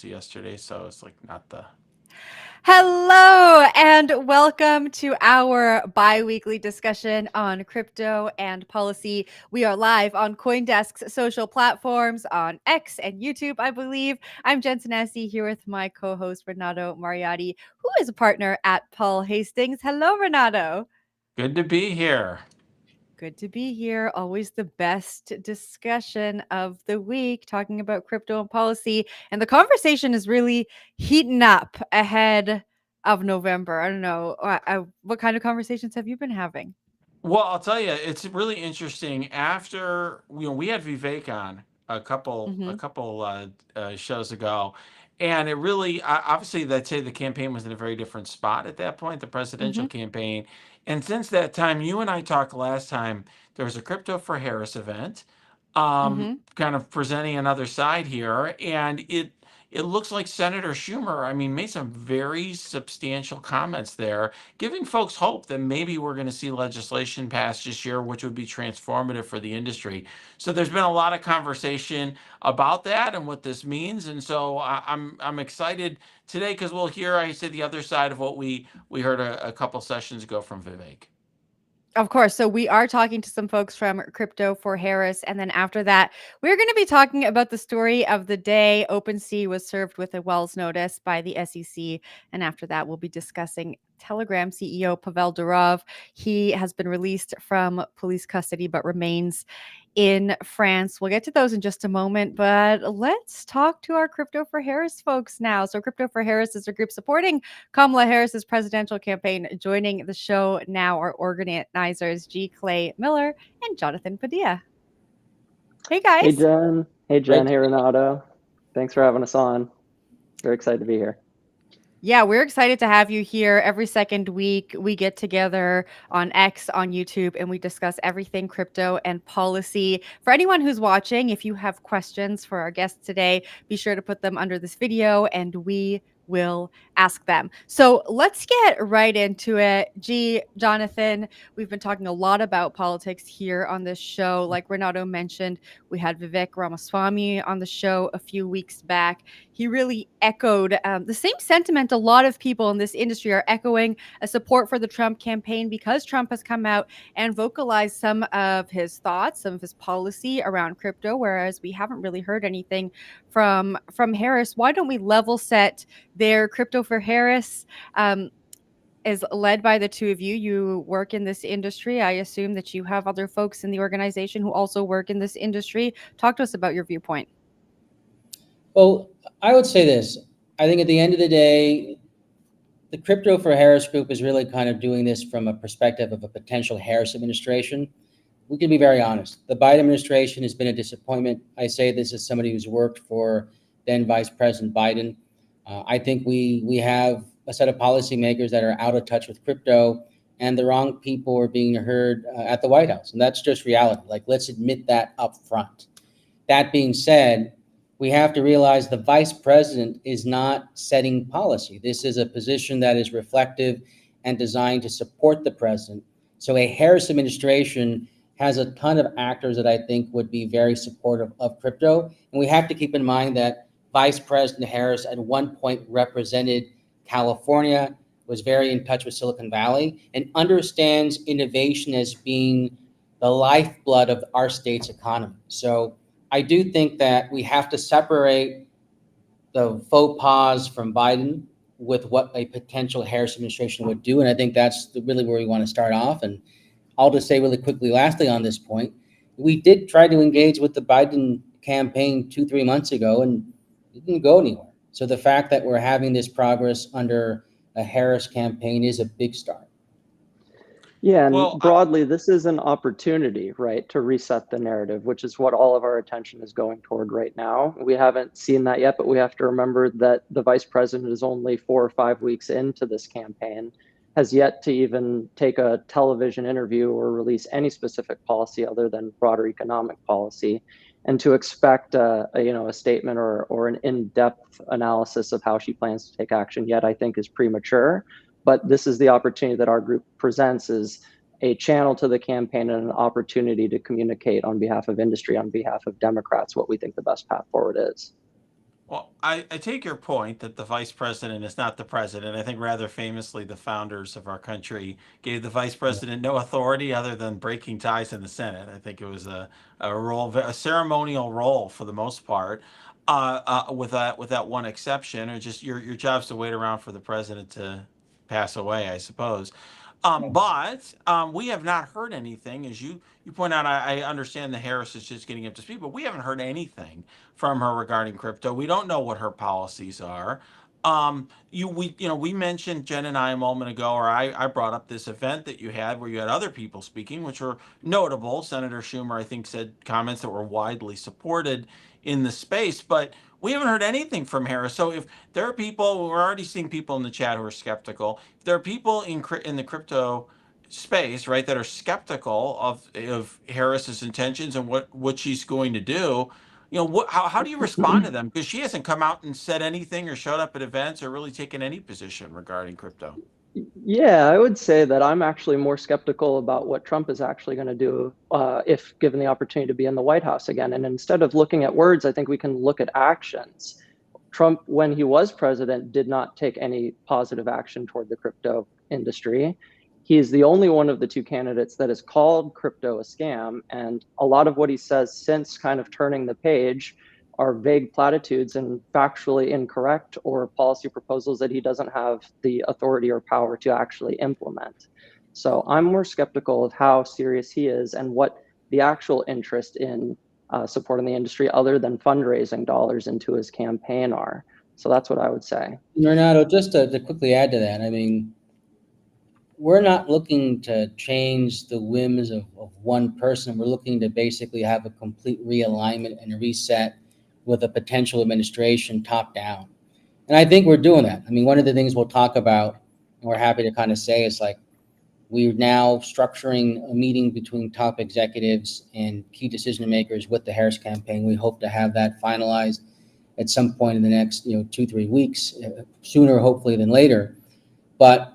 policy yesterday, so it's like not the. Hello and welcome to our bi-weekly discussion on crypto and policy. We are live on CoinDesk's social platforms on X and YouTube, I believe. I'm Jen Sanasie here with my co-host Renato Mariotti, who is a partner at Paul Hastings. Hello, Renato. Good to be here. Good to be here. Always the best discussion of the week, talking about crypto and policy. And the conversation is really heating up ahead of November. I don't know. What kind of conversations have you been having? Well, I'll tell you, it's really interesting. After we had Vivek on a couple a Hmm. couple shows ago, and it really obviously that say the campaign was in a very different spot at that point, the presidential Hmm. campaign. And since that time, you and I talked last time. There was a Crypto for Harris event, Hmm. kind of presenting another side here, and it looks like Senator Schumer, I mean, made some very substantial comments there, giving folks hope that maybe we're going to see legislation passed this year, which would be transformative for the industry. So there's been a lot of conversation about that and what this means, and so I'm excited today because we'll hear, I say, the other side of what we heard a couple sessions ago from Vivek. Of course. So we are talking to some folks from Crypto for Harris. And then after that, we're going to be talking about the story of the day. OpenSea was served with a Wells notice by the SEC. And after that, we'll be discussing Telegram CEO Pavel Durov. He has been released from police custody but remains in France. We'll get to those in just a moment, but let's talk to our Crypto for Harris folks now. So, Crypto for Harris is a group supporting Kamala Harris's presidential campaign. Joining the show now are organizers G. Clay Miller and Jonathan Padilla. Hey, Hey guys. Jen. Hey Great. Jen. Hey Renato. Thanks for having us on. Very excited to be here. Yeah, we're excited to have you here. Every second week, we get together on X, on YouTube, and we discuss everything crypto and policy. For anyone who's watching, if you have questions for our guests today, be sure to put them under this video and we will ask them. So let's get right into it. Jonathan, we've been talking a lot about politics here on this show. Like Renato mentioned, we had Vivek Ramaswamy on the show a few weeks back. He really echoed the same sentiment a lot of people in this industry are echoing, a support for the Trump campaign because Trump has come out and vocalized some of his thoughts, some of his policy around crypto, whereas we haven't really heard anything from Harris. Why don't we level set their Crypto for Harris? Is led by the two of you. You work in this industry. I assume that you have other folks in the organization who also work in this industry. Talk to us about your viewpoint. Well, I would say this. I think at the end of the day, the Crypto for Harris group is really kind of doing this from a perspective of a potential Harris administration. We can be very honest. The Biden administration has been a disappointment. I say this as somebody who's worked for then Vice President Biden. I think we have a set of policymakers that are out of touch with crypto, and the wrong people are being heard at the White House, and that's just reality. Like, let's admit that up front. That being said, we have to realize the vice president is not setting policy. This is a position that is reflective and designed to support the president. So a Harris administration has a ton of actors that I think would be very supportive of crypto. And we have to keep in mind that Vice President Harris at one point represented California, was very in touch with Silicon Valley, and understands innovation as being the lifeblood of our state's economy. So I do think that we have to separate the faux pas from Biden with what a potential Harris administration would do. And I think that's really where we want to start off. And I'll just say really quickly, lastly, on this point, we did try to engage with the Biden campaign 2-3 months ago, and it didn't go anywhere. So the fact that we're having this progress under a Harris campaign is a big start. Yeah, and Well, broadly, this is an opportunity, right, to reset the narrative, which is what all of our attention is going toward right now. We haven't seen that yet, but we have to remember that the vice president is only 4 or 5 weeks into this campaign, has yet to even take a television interview or release any specific policy other than broader economic policy. And to expect a statement or an in-depth analysis of how she plans to take action yet, I think is premature. But this is the opportunity that our group presents, is a channel to the campaign and an opportunity to communicate on behalf of industry, on behalf of Democrats, what we think the best path forward is. Well, I take your point that the vice president is not the president. I think rather famously, the founders of our country gave the vice president no authority other than breaking ties in the Senate. I think it was a role, a ceremonial role for the most part, with that one exception, or just your job's to wait around for the president to pass away, I suppose. But we have not heard anything, as you point out. I understand the Harris is just getting up to speed, but we haven't heard anything from her regarding crypto. We don't know what her policies are. We mentioned, Jen and I, a moment ago, or I brought up this event that you had where you had other people speaking, which were notable. Senator Schumer, I think, said comments that were widely supported in the space, but we haven't heard anything from Harris. So if there are people, we're already seeing people in the chat who are skeptical. If there are people in the crypto space, right, that are skeptical of Harris's intentions and what she's going to do, how do you respond to them? Because she hasn't come out and said anything or showed up at events or really taken any position regarding crypto. Yeah, I would say that I'm actually more skeptical about what Trump is actually going to do if given the opportunity to be in the White House again. And instead of looking at words, I think we can look at actions. Trump, when he was president, did not take any positive action toward the crypto industry. He is the only one of the two candidates that has called crypto a scam. And a lot of what he says since kind of turning the page are vague platitudes and factually incorrect, or policy proposals that he doesn't have the authority or power to actually implement. So I'm more skeptical of how serious he is and what the actual interest in supporting the industry other than fundraising dollars into his campaign are. So that's what I would say. Renato, just to quickly add to that, I mean, we're not looking to change the whims of one person. We're looking to basically have a complete realignment and a reset with a potential administration top down. And I think we're doing that. I mean, one of the things we'll talk about, and we're happy to kind of say, is like, we're now structuring a meeting between top executives and key decision makers with the Harris campaign. We hope to have that finalized at some point in the next 2-3 weeks, sooner hopefully than later. But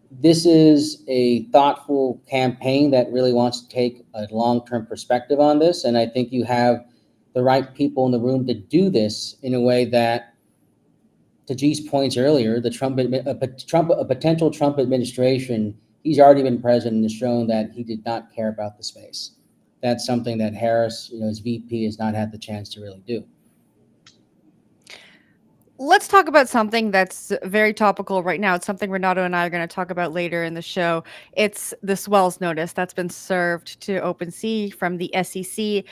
this is a thoughtful campaign that really wants to take a long-term perspective on this. And I think you have the right people in the room to do this in a way that, to G's points earlier, a potential Trump administration, he's already been president and has shown that he did not care about the space. That's something that Harris, as VP, has not had the chance to really do. Let's talk about something that's very topical right now. It's something Renato and I are going to talk about later in the show. It's the Swells notice that's been served to OpenSea from the SEC.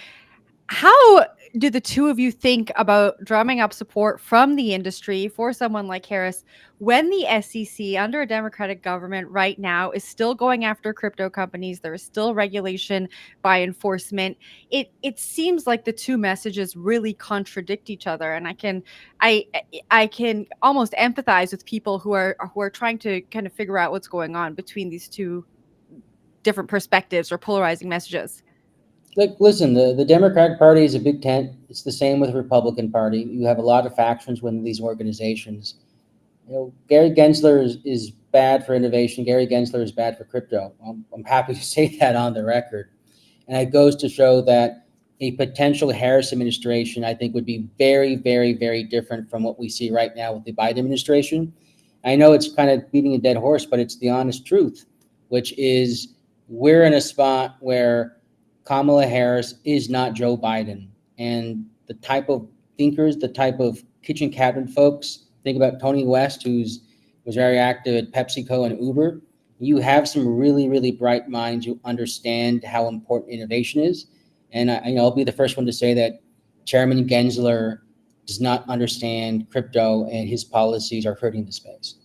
How do the two of you think about drumming up support from the industry for someone like Harris when the SEC, under a Democratic government right now, is still going after crypto companies? There is still regulation by enforcement. It seems like the two messages really contradict each other, and I can almost empathize with people who are trying to kind of figure out what's going on between these two different perspectives or polarizing messages. Like, listen, the Democratic Party is a big tent. It's the same with the Republican Party. You have a lot of factions within these organizations. Gary Gensler is bad for innovation. Gary Gensler is bad for crypto. I'm happy to say that on the record. And it goes to show that a potential Harris administration, I think, would be very, very, very different from what we see right now with the Biden administration. I know it's kind of beating a dead horse, but it's the honest truth, which is we're in a spot where Kamala Harris is not Joe Biden. And the type of thinkers, the type of kitchen cabinet folks, think about Tony West, was very active at PepsiCo and Uber. You have some really, really bright minds who understand how important innovation is. And I'll be the first one to say that Chairman Gensler does not understand crypto, and his policies are hurting the space.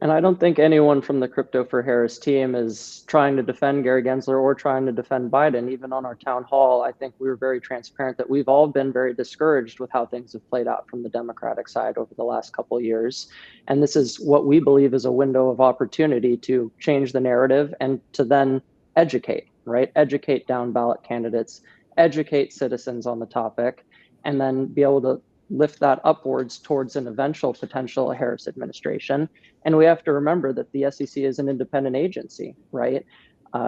And I don't think anyone from the Crypto for Harris team is trying to defend Gary Gensler or trying to defend Biden. Even on our town hall, I think we were very transparent that we've all been very discouraged with how things have played out from the Democratic side over the last couple of years. And this is what we believe is a window of opportunity to change the narrative and to then educate, right? Educate down ballot candidates, educate citizens on the topic, and then be able to lift that upwards towards an eventual potential Harris administration. And we have to remember that the SEC is an independent agency, right?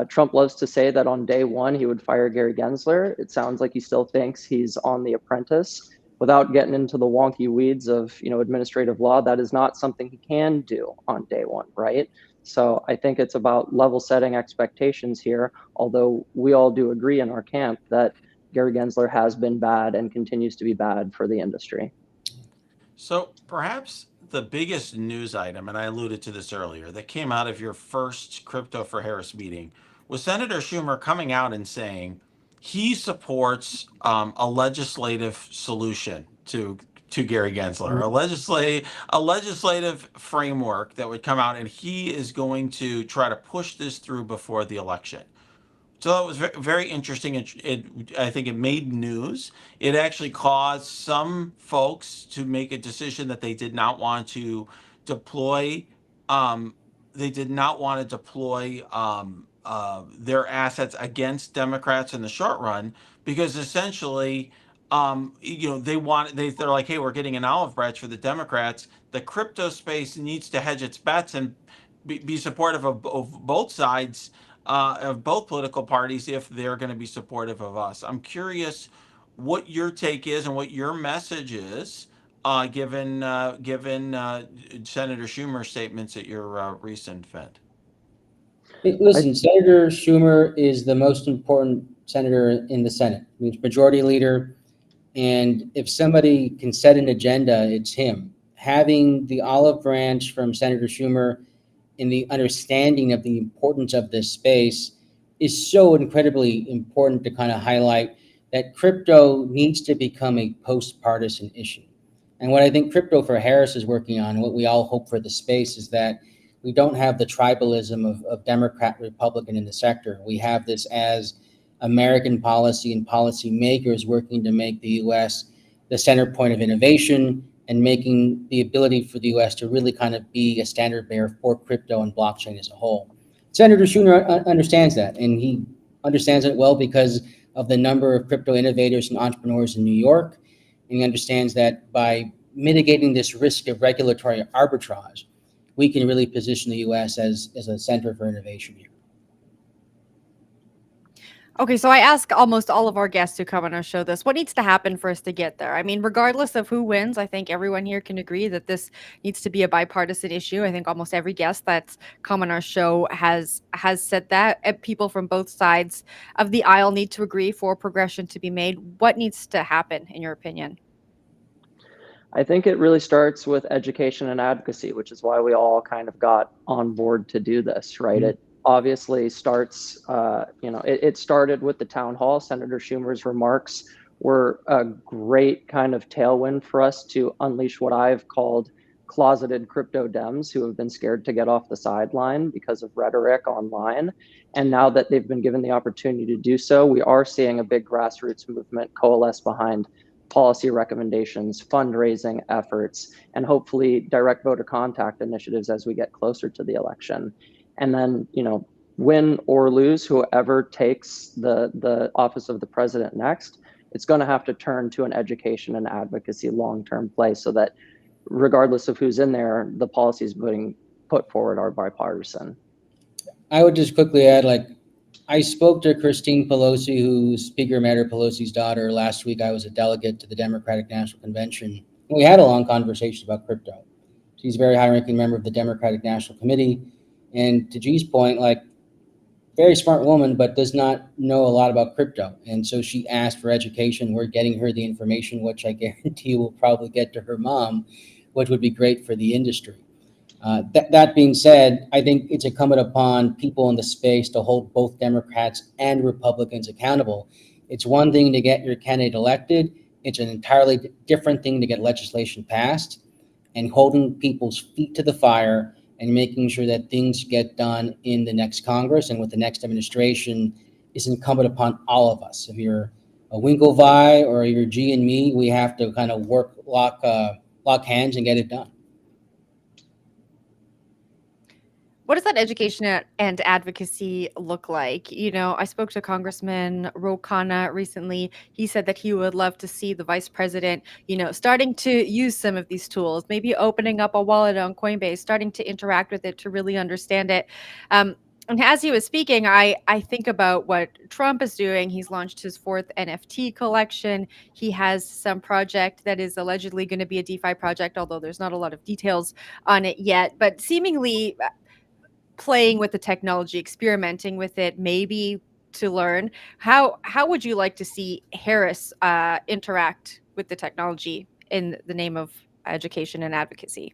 Trump loves to say that on day one, he would fire Gary Gensler. It sounds like he still thinks he's on The Apprentice, without getting into the wonky weeds of, administrative law, that is not something he can do on day one, right? So I think it's about level setting expectations here, although we all do agree in our camp that Gary Gensler has been bad and continues to be bad for the industry. So perhaps the biggest news item, and I alluded to this earlier, that came out of your first Crypto for Harris meeting was Senator Schumer coming out and saying he supports a legislative solution to Gary Gensler, a legislative framework that would come out, and he is going to try to push this through before the election. So that was very interesting. I think it made news. It actually caused some folks to make a decision that they did not want to deploy. Um, they did not want to deploy their assets against Democrats in the short run because essentially, they're like, hey, we're getting an olive branch for the Democrats. The crypto space needs to hedge its bets and be supportive of both sides of both political parties if they're going to be supportive of us. I'm curious what your take is and what your message is, given Senator Schumer's statements at your recent event. Listen, Senator Schumer is the most important senator in the Senate. He's majority leader, and if somebody can set an agenda, it's him. Having the olive branch from Senator Schumer in the understanding of the importance of this space is so incredibly important to kind of highlight that crypto needs to become a post-partisan issue. And what I think Crypto for Harris is working on, what we all hope for the space, is that we don't have the tribalism of Democrat, Republican in the sector. We have this as American policy and policy makers working to make the U.S. the center point of innovation and making the ability for the U.S. to really kind of be a standard bearer for crypto and blockchain as a whole. Senator Schumer understands that, and he understands it well because of the number of crypto innovators and entrepreneurs in New York. And he understands that by mitigating this risk of regulatory arbitrage, we can really position the U.S. as a center for innovation here. Okay, so I ask almost all of our guests who come on our show this: what needs to happen for us to get there? I mean, regardless of who wins, I think everyone here can agree that this needs to be a bipartisan issue. I think almost every guest that's come on our show has said that. People from both sides of the aisle need to agree for progression to be made. What needs to happen, in your opinion? I think it really starts with education and advocacy, which is why we all kind of got on board to do this, right? Mm-hmm. It obviously starts, it started with the town hall. Senator Schumer's remarks were a great kind of tailwind for us to unleash what I've called closeted crypto Dems who have been scared to get off the sideline because of rhetoric online. And now that they've been given the opportunity to do so, we are seeing a big grassroots movement coalesce behind policy recommendations, fundraising efforts, and hopefully direct voter contact initiatives as we get closer to the election. And then, win or lose, whoever takes the office of the president next, it's going to have to turn to an education and advocacy long-term play so that regardless of who's in there, the policies being put forward are bipartisan. I would just quickly add, I spoke to Christine Pelosi, who's Speaker Madam Pelosi's daughter. Last week, I was a delegate to the Democratic National Convention. And we had a long conversation about crypto. She's a very high-ranking member of the Democratic National Committee. And to G's point, very smart woman, but does not know a lot about crypto. And so she asked for education. We're getting her the information, which I guarantee will probably get to her mom, which would be great for the industry. That being said, I think it's incumbent upon people in the space to hold both Democrats and Republicans accountable. It's one thing to get your candidate elected. It's an entirely different thing to get legislation passed, and holding people's feet to the fire and making sure that things get done in the next Congress and with the next administration is incumbent upon all of us. If you're a Winklevi or you're G and me, we have to kind of lock hands and get it done. What does that education and advocacy look like? I spoke to Congressman Ro Khanna recently. He said that he would love to see the vice president, starting to use some of these tools, maybe opening up a wallet on Coinbase, starting to interact with it to really understand it. And as he was speaking, I think about what Trump is doing. He's launched his 4th NFT collection. He has some project that is allegedly going to be a DeFi project, although there's not a lot of details on it yet. But seemingly playing with the technology, experimenting with it, maybe to learn. How would you like to see Harris interact with the technology in the name of education and advocacy?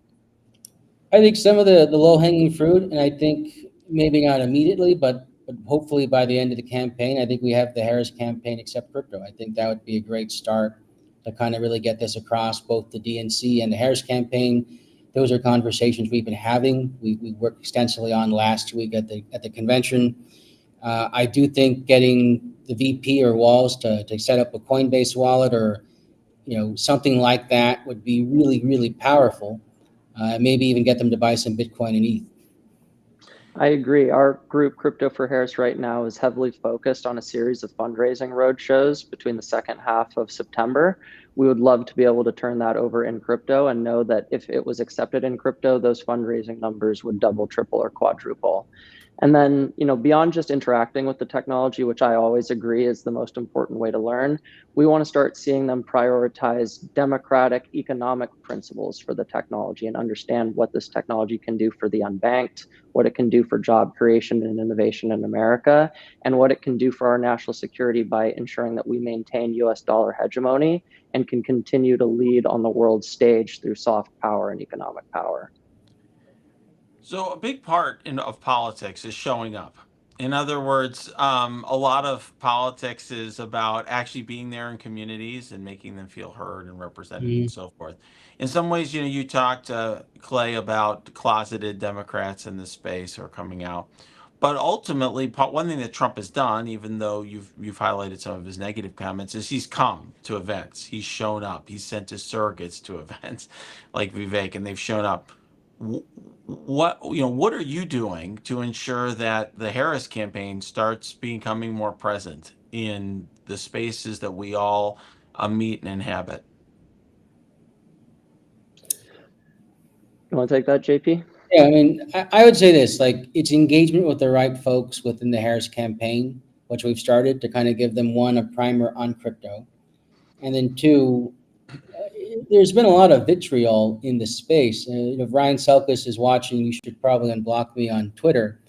I think some of the low hanging fruit, and I think maybe not immediately, but hopefully by the end of the campaign, I think we have the Harris campaign accept crypto. I think that would be a great start to kind of really get this across both the DNC and the Harris campaign. Those are conversations we've been having. We worked extensively on last week at the convention. I do think getting the VP or Walls to set up a Coinbase wallet or something like that would be really, really powerful. Maybe even get them to buy some Bitcoin and ETH. I agree. Our group, Crypto for Harris, right now is heavily focused on a series of fundraising roadshows between the second half of September. We would love to be able to turn that over in crypto and know that if it was accepted in crypto, those fundraising numbers would double, triple, or quadruple. And then, beyond just interacting with the technology, which I always agree is the most important way to learn, we want to start seeing them prioritize democratic economic principles for the technology and understand what this technology can do for the unbanked, what it can do for job creation and innovation in America, and what it can do for our national security by ensuring that we maintain US dollar hegemony and can continue to lead on the world stage through soft power and economic power. So a big part of politics is showing up. In other words, a lot of politics is about actually being there in communities and making them feel heard and represented and so forth. In some ways, you talked, Clay, about closeted Democrats in this space are coming out. But ultimately, one thing that Trump has done, even though you've highlighted some of his negative comments, is he's come to events. He's shown up. He's sent his surrogates to events like Vivek, and they've shown up. What are you doing to ensure that the Harris campaign starts becoming more present in the spaces that we all meet and inhabit? You want to take that, JP? Yeah, I mean, I would say this, like it's engagement with the right folks within the Harris campaign, which we've started to kind of give them, one, a primer on crypto. And then two, there's been a lot of vitriol in the space. If Ryan Selkis is watching, you should probably unblock me on Twitter.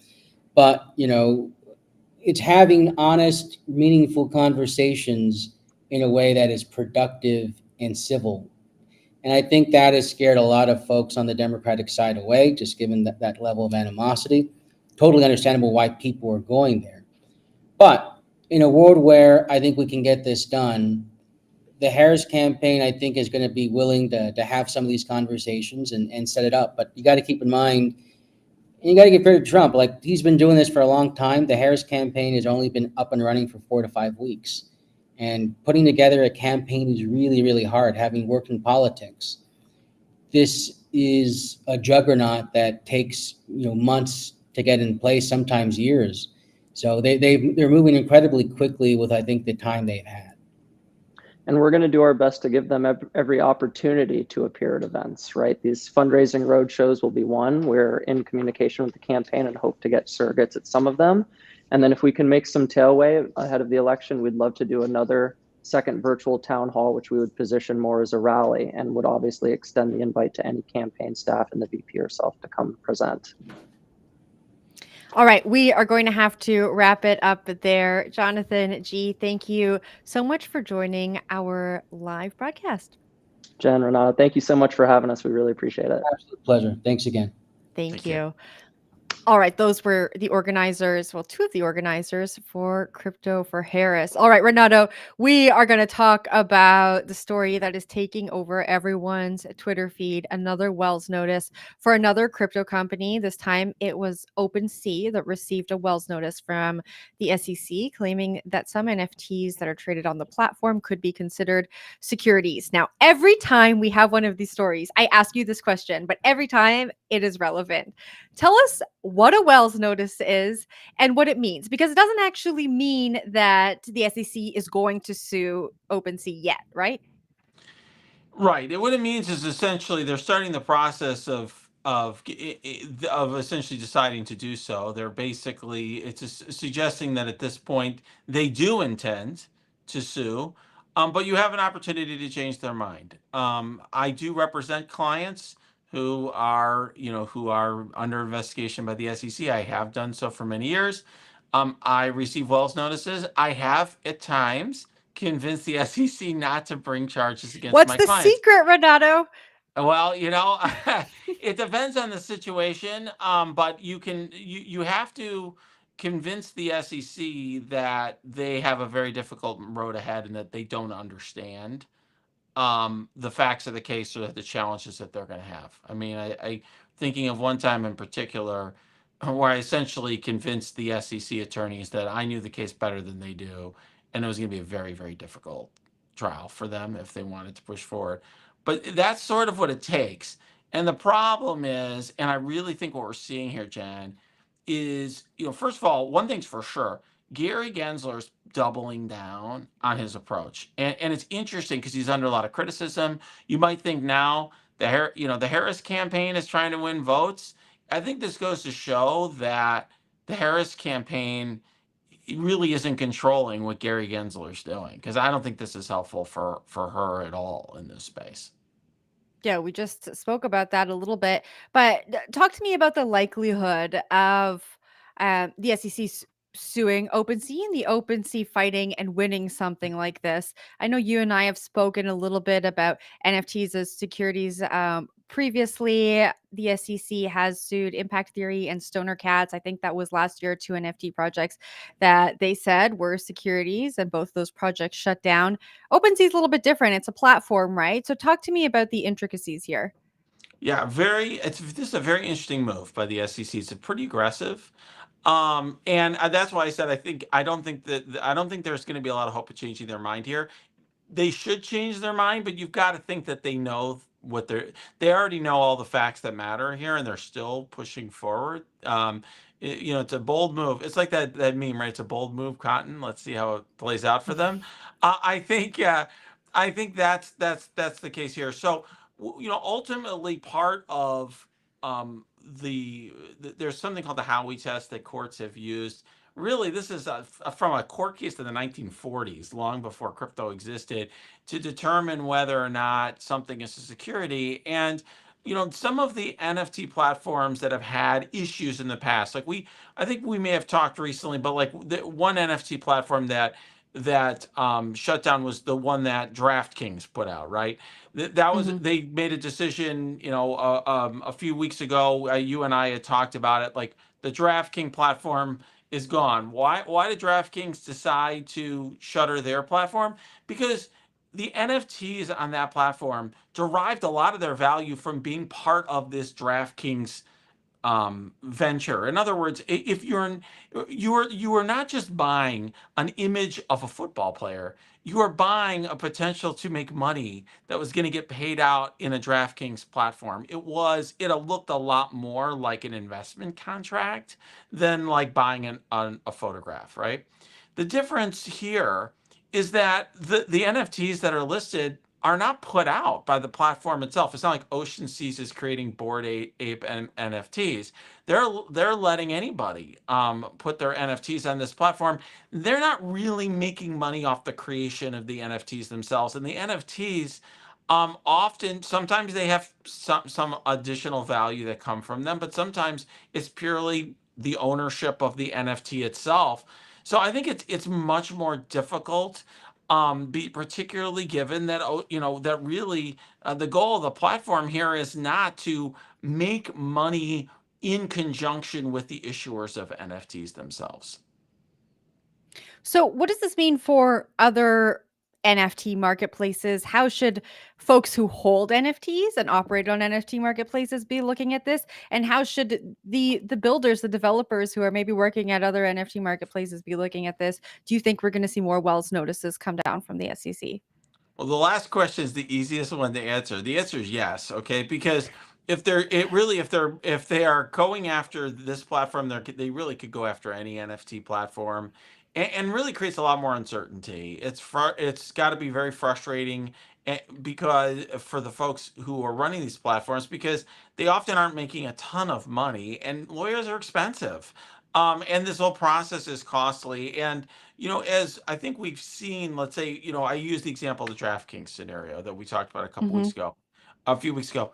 But, it's having honest, meaningful conversations in a way that is productive and civil. And I think that has scared a lot of folks on the Democratic side away, just given that level of animosity. Totally understandable why people are going there. But in a world where I think we can get this done, the Harris campaign, I think, is going to be willing to have some of these conversations and set it up. But you got to keep in mind, and you got to give credit to Trump. Like, he's been doing this for a long time. The Harris campaign has only been up and running for 4 to 5 weeks. And putting together a campaign is really, really hard, having worked in politics. This is a juggernaut that takes months to get in place, sometimes years. So they're moving incredibly quickly with, I think, the time they've had. And we're going to do our best to give them every opportunity to appear at events, right? These fundraising roadshows will be one. We're in communication with the campaign and hope to get surrogates at some of them. And then if we can make some tailway ahead of the election, we'd love to do another second virtual town hall, which we would position more as a rally and would obviously extend the invite to any campaign staff and the VP herself to come present. All right, we are going to have to wrap it up there. Jonathan G, thank you so much for joining our live broadcast. Jen, Renato, thank you so much for having us. We really appreciate it. Absolute pleasure. Thanks again. Thank you. All right, those were the organizers, well, 2 of the organizers for Crypto for Harris. All right, Renato, we are going to talk about the story that is taking over everyone's Twitter feed, another Wells notice for another crypto company. This time it was OpenSea that received a Wells notice from the SEC claiming that some NFTs that are traded on the platform could be considered securities. Now, every time we have one of these stories, I ask you this question, but every time it is relevant. Tell us what a Wells notice is and what it means, because it doesn't actually mean that the SEC is going to sue OpenSea yet, right? Right. What it means is essentially they're starting the process of of essentially deciding to do so. They're basically it's suggesting that at this point they do intend to sue, but you have an opportunity to change their mind. I do represent clients who are under investigation by the SEC. I have done so for many years. I receive Wells notices. I have at times convinced the SEC not to bring charges against What's my the clients. secret, Renato? Well, it depends on the situation, but you have to convince the SEC that they have a very difficult road ahead and that they don't understand the facts of the case or the challenges that they're going to have. I mean, I thinking of one time in particular where I essentially convinced the SEC attorneys that I knew the case better than they do, and it was going to be a very, very difficult trial for them if they wanted to push forward. But that's sort of what it takes. And the problem is, and I really think what we're seeing here, Jen, is, first of all, one thing's for sure. Gary Gensler's doubling down on his approach. And it's interesting because he's under a lot of criticism. You might think now the Harris campaign is trying to win votes. I think this goes to show that the Harris campaign really isn't controlling what Gary Gensler's doing, because I don't think this is helpful for her at all in this space. Yeah, we just spoke about that a little bit, but talk to me about the likelihood of the SEC suing OpenSea and the OpenSea fighting and winning something like this. I know you and I have spoken a little bit about NFTs as securities previously. The SEC has sued Impact Theory and Stoner Cats. I think that was last year, two NFT projects that they said were securities, and both those projects shut down. OpenSea is a little bit different. It's a platform, right? So talk to me about the intricacies here. Yeah, this is a very interesting move by the SEC. It's pretty aggressive. And that's why I said I don't think there's going to be a lot of hope of changing their mind here. They should change their mind, but you've got to think that they know they already know all the facts that matter here, and they're still pushing forward. It's a bold move. It's like that meme, right? It's a bold move, Cotton. Let's see how it plays out for them. I think that's the case here. So, ultimately, part of there's something called the Howey test that courts have used. Really, this is from a court case in the 1940s, long before crypto existed, to determine whether or not something is a security. And some of the NFT platforms that have had issues in the past, I think we may have talked recently, but like the one NFT platform that shut down was the one that DraftKings put out, right? That was They made a decision, a few weeks ago. You and I had talked about it. Like, the DraftKings platform is gone. Why did DraftKings decide to shutter their platform? Because the NFTs on that platform derived a lot of their value from being part of this DraftKings venture. In other words, if you are not just buying an image of a football player, you are buying a potential to make money that was going to get paid out in a DraftKings platform. It looked a lot more like an investment contract than like buying a photograph, right? The difference here is that the NFTs that are listed are not put out by the platform itself. It's not like Ocean Seas is creating Bored Ape and NFTs. They're letting anybody put their NFTs on this platform. They're not really making money off the creation of the NFTs themselves. And the NFTs sometimes they have some additional value that come from them, but sometimes it's purely the ownership of the NFT itself. So I think it's much more difficult, particularly given that that really the goal of the platform here is not to make money in conjunction with the issuers of NFTs themselves. So what does this mean for other NFT marketplaces? How should folks who hold NFTs and operate on NFT marketplaces be looking at this? And how should the builders, the developers who are maybe working at other NFT marketplaces be looking at this? Do you think we're going to see more Wells notices come down from the SEC? Well, the last question is the easiest one to answer. The answer is yes, okay? Because if they are going after this platform, they really could go after any NFT platform, and really creates a lot more uncertainty. It's got to be very frustrating, because for the folks who are running these platforms, because they often aren't making a ton of money, and lawyers are expensive, and this whole process is costly. And as I think we've seen, let's say, I use the example of the DraftKings scenario that we talked about Mhm. a few weeks ago.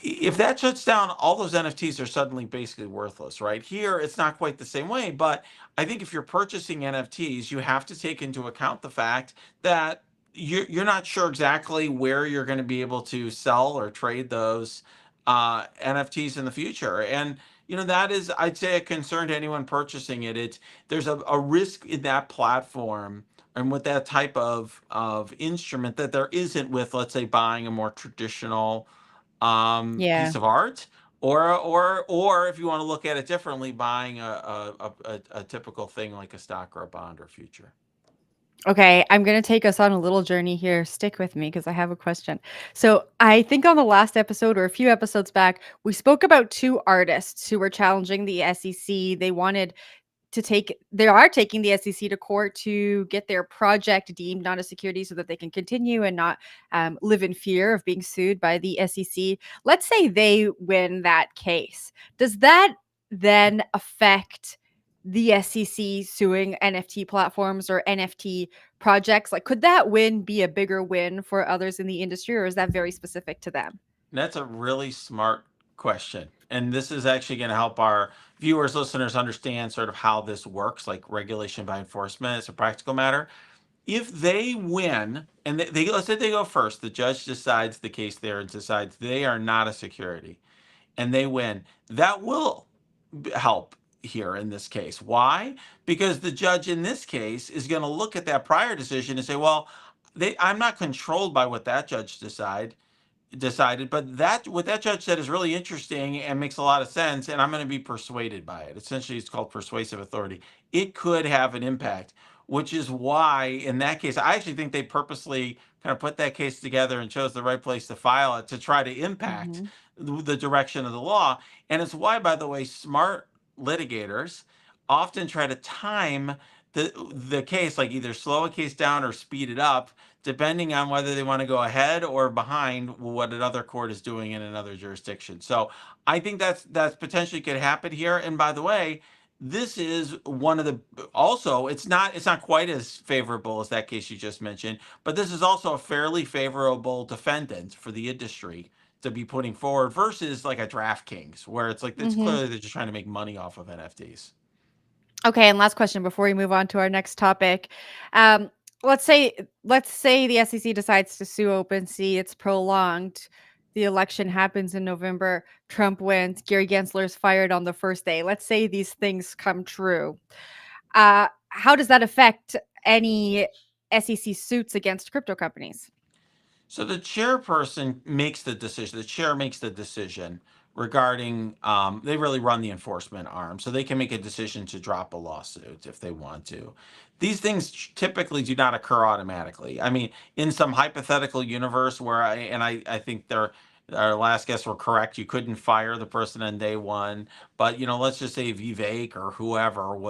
If that shuts down, all those NFTs are suddenly basically worthless, right? Here, it's not quite the same way, but I think if you're purchasing NFTs, you have to take into account the fact that you're not sure exactly where you're going to be able to sell or trade those NFTs in the future. And that is, I'd say, a concern to anyone purchasing it. There's a risk in that platform and with that type of instrument that there isn't with, let's say, buying a more traditional Yeah. piece of art, or if you want to look at it differently, buying a typical thing like a stock or a bond or future. Okay, I'm going to take us on a little journey here. Stick with me because I have a question. So, I think on the last episode or a few episodes back, we spoke about two artists who were challenging the SEC. They are taking the SEC to court to get their project deemed not a security so that they can continue and not live in fear of being sued by the SEC. Let's say they win that case. Does that then affect the SEC suing NFT platforms or NFT projects? Like, could that win be a bigger win for others in the industry, or is that very specific to them? That's a really smart question. And this is actually going to help our viewers, listeners understand sort of how this works, like regulation by enforcement. It's a practical matter. If they win, and let's say they go first, the judge decides the case there and decides they are not a security, and they win, that will help here in this case. Why? Because the judge in this case is going to look at that prior decision and say, well, I'm not controlled by what that judge decided, but that what that judge said is really interesting and makes a lot of sense, and I'm going to be persuaded by it. Essentially, it's called persuasive authority. It could have an impact, which is why in that case I actually think they purposely kind of put that case together and chose the right place to file it to try to impact Mhm. the direction of the law. And it's why, by the way, smart litigators often try to time the case, like either slow a case down or speed it up, depending on whether they want to go ahead or behind what another court is doing in another jurisdiction. So I think that's potentially could happen here. And by the way, this is one of the also it's not quite as favorable as that case you just mentioned, but this is also a fairly favorable defendant for the industry to be putting forward versus like a DraftKings, where it's like it's Mhm. clearly they're just trying to make money off of NFTs. Okay, and last question before we move on to our next topic. Um, let's say the SEC decides to sue OpenSea. It's prolonged. The election happens in November. Trump wins. Gary Gensler is fired on the first day. Let's say these things come true. How does that affect any SEC suits against crypto companies? So the chairperson makes the decision. The chair makes the decision regarding. They really run the enforcement arm, so they can make a decision to drop a lawsuit if they want to. These things typically do not occur automatically. I mean, in some hypothetical universe where I think our last guests were correct. You couldn't fire the person on day one, but let's just say Vivek or whoever.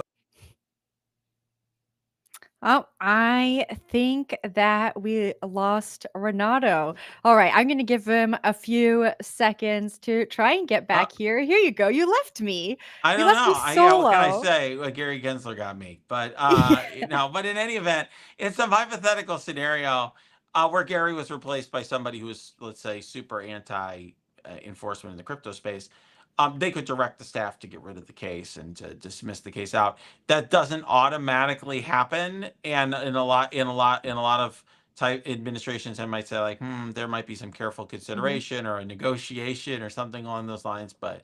Oh, I think that we lost Renato. All right, I'm going to give him a few seconds to try and get Uh, back here. Here you go. You left me. I You don't left me know. Yeah, what can I solo. say? Well, Gary Gensler got me, but Yeah. no. But in any event, in some hypothetical scenario where Gary was replaced by somebody who was, let's say, super anti enforcement in the crypto space, they could direct the staff to get rid of the case and to dismiss the case out. That doesn't automatically happen, and in a lot of type administrations, I might say like, there might be some careful Mhm. consideration or a negotiation or something along those lines, but.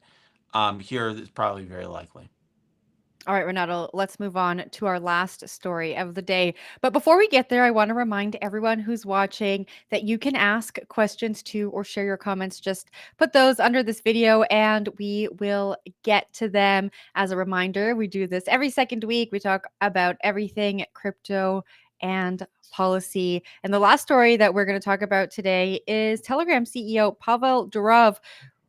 Here it's probably very likely. All right, Renato, let's move on to our last story of the day. But before we get there, I want to remind everyone who's watching that you can ask questions too or share your comments. Just put those under this video and we will get to them. As a reminder, we do this every second week. We talk about everything crypto and policy. And the last story that we're going to talk about today is Telegram CEO Pavel Durov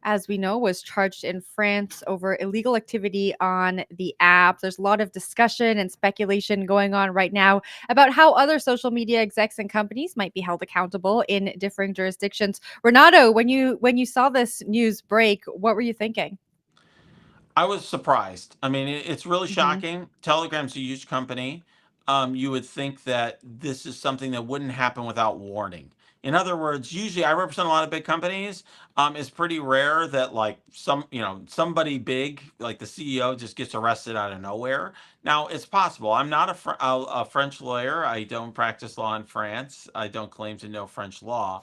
as we know, was charged in France over illegal activity on the app. There's a lot of discussion and speculation going on right now about how other social media execs and companies might be held accountable in different jurisdictions. Renato, when you saw this news break, what were you thinking? I was surprised. I mean, it's really Hmm. shocking. Telegram's a huge company. You would think that this is something that wouldn't happen without warning. In other words, usually I represent a lot of big companies. It's pretty rare that like somebody big like the CEO just gets arrested out of nowhere. Now it's possible. I'm not a French lawyer. I don't practice law in France. I don't claim to know French law.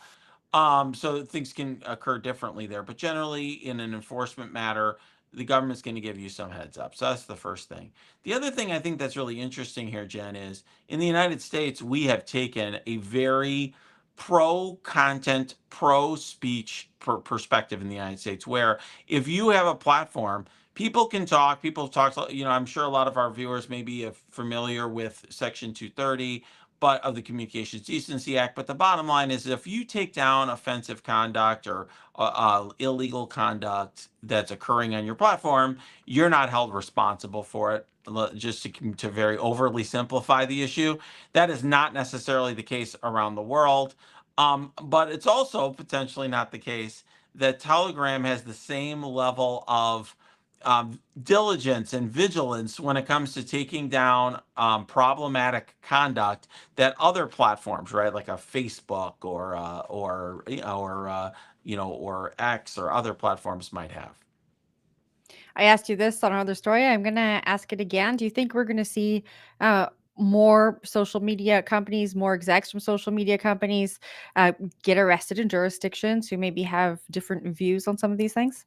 So things can occur differently there, but generally in an enforcement matter, the government's going to give you some heads up. So that's the first thing. The other thing I think that's really interesting here, Jen, is in the United States, we have taken a very pro content, pro speech perspective in the United States, where if you have a platform, people can talk. People talk, I'm sure a lot of our viewers may be familiar with Section 230 but of the Communications Decency Act. But the bottom line is if you take down offensive conduct or illegal conduct that's occurring on your platform, you're not held responsible for it. Just to very overly simplify the issue, that is not necessarily the case around the world. But it's also potentially not the case that Telegram has the same level of diligence and vigilance when it comes to taking down problematic conduct that other platforms, right, like a Facebook or X or other platforms might have. I asked you this on another story. I'm going to ask it again. Do you think we're going to see uh, more social media companies, more execs from social media companies uh, get arrested in jurisdictions who maybe have different views on some of these things?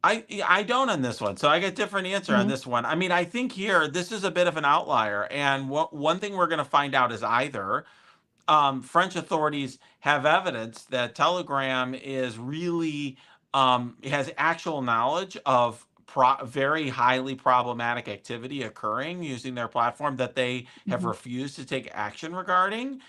I don't on this one, so I get different answer on Hmm. this one. I mean, I think here this is a bit of an outlier, and one thing we're going to find out is either French authorities have evidence that Telegram is really has actual knowledge of very highly problematic activity occurring using their platform that they have Hmm. refused to take action regarding.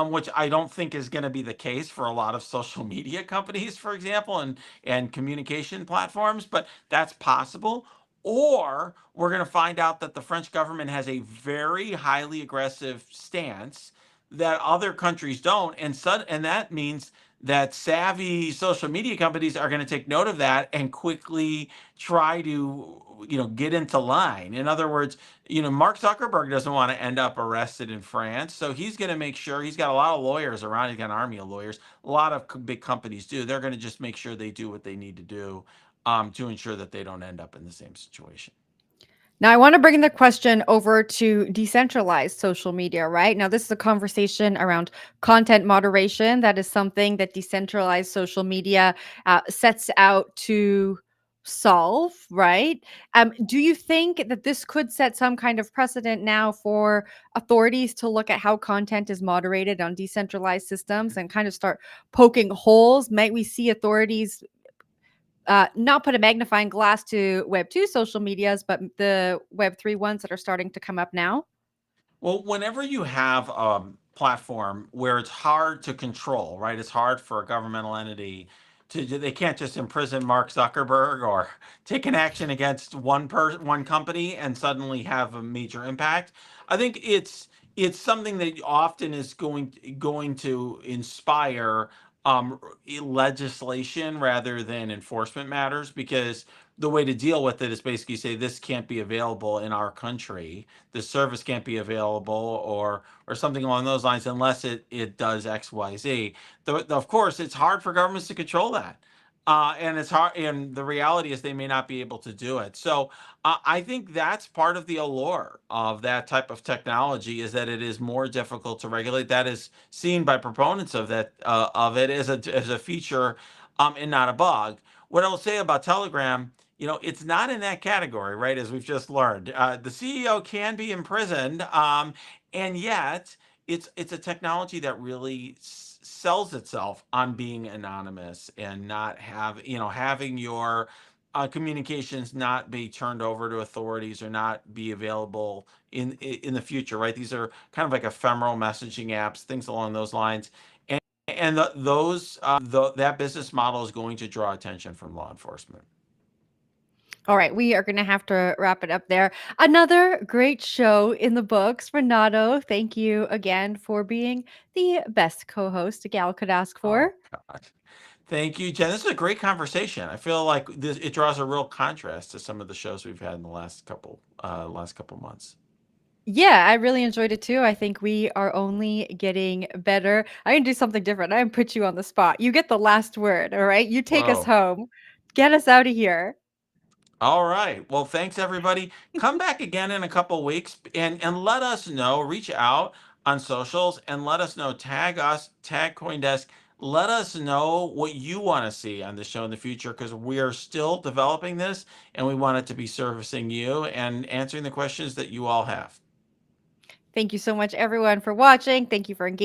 Which I don't think is going to be the case for a lot of social media companies, for example, and communication platforms, but that's possible. Or we're going to find out that the French government has a very highly aggressive stance that other countries don't, and that means that savvy social media companies are going to take note of that and quickly try to get into line. In other words, Mark Zuckerberg doesn't want to end up arrested in France, so he's going to make sure he's got a lot of lawyers around. He's got an army of lawyers. A lot of big companies do. They're going to just make sure they do what they need to do to ensure that they don't end up in the same situation. Now, I want to bring the question over to decentralized social media, right? Now, this is a conversation around content moderation. That is something that decentralized social media sets out to solve, right? Do you think that this could set some kind of precedent now for authorities to look at how content is moderated on decentralized systems and kind of start poking holes? Might we see authorities not put a magnifying glass to Web 2 social medias, but the Web 3 ones that are starting to come up now? Well, whenever you have a platform where it's hard to control, right? It's hard for a governmental entity they can't just imprison Mark Zuckerberg or take an action against one company and suddenly have a major impact. I think it's something that often is going to inspire legislation rather than enforcement matters, because the way to deal with it is basically say this can't be available in our country, the service can't be available, or something along those lines unless it does XYZ. Of course, it's hard for governments to control that. And it's hard, and the reality is they may not be able to do it. So I think that's part of the allure of that type of technology, is that it is more difficult to regulate. That is seen by proponents of that of it as a feature, and not a bug. What I'll say about Telegram, it's not in that category, right? As we've just learned, the CEO can be imprisoned, and yet it's a technology that really sells itself on being anonymous and not having your communications not be turned over to authorities or not be available in the future, right? These are kind of like ephemeral messaging apps, things along those lines. And that business model is going to draw attention from law enforcement. All right, we are going to have to wrap it up there. Another great show in the books. Renato, thank you again for being the best co-host a gal could ask for. Oh, God. Thank you, Jen. This is a great conversation. I feel like it draws a real contrast to some of the shows we've had in the last couple months. Yeah, I really enjoyed it too. I think we are only getting better. I'm going to do something different. I'm going to put you on the spot. You get the last word, all right? You take us Whoa. home. Get us out of here. All right. Well, thanks everybody. Come back again in a couple weeks and let us know. Reach out on socials and let us know. Tag us, tag CoinDesk. Let us know what you want to see on the show in the future, because we are still developing this and we want it to be servicing you and answering the questions that you all have. Thank you so much, everyone, for watching. Thank you for engaging.